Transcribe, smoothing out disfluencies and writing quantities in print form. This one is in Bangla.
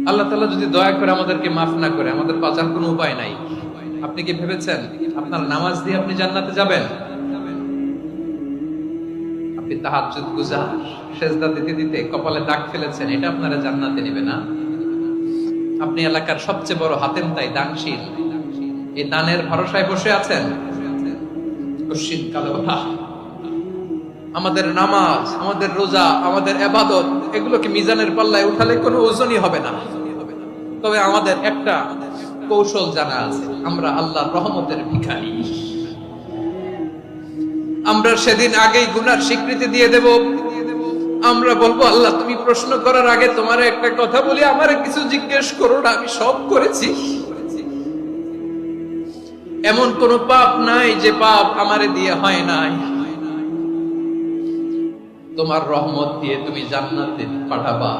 আল্লাহ তাআলা যদি দয়া করে আমাদেরকে মাফ না করে, আমাদের বাঁচার কোনো উপায় নাই। আপনি কি ভেবেছেন আপনার নামাজ দিয়ে আপনি জান্নাতে যাবেন? আপনি তাহাজ্জুদ গুজার, সেজদা দিতে দিতে কপালে দাগ ফেলেছেন, এটা আপনারা জান্নাতে নেবে না। আপনি এলাকার সবচেয়ে বড় হাতেম তাই দানশীল, এই দানের ভরসায় বসে আছেন। কশিন কালো কথা, আমাদের নামাজ, আমাদের রোজা, আমাদের ইবাদত, এগুলোকে মিজানের পাল্লায় উঠালে কোনো ওজনই হবে না। তবে আমাদের একটা কৌশল জানা আছে, আমরা আল্লাহর রহমতের ভিখারি। আমরা সেদিন আগেই গুনার স্বীকৃতি দিয়ে দেব। আমরা বলবো, আল্লাহ তুমি প্রশ্ন করার আগে তোমার একটা কথা বলি, আমারে কিছু জিজ্ঞেস করো না, আমি সব করেছি। এমন কোন পাপ নাই যে পাপ আমারে দিয়ে হয় নাই। তোমার রহমত দিয়ে তুমি জান্নাতে পাঠাবা।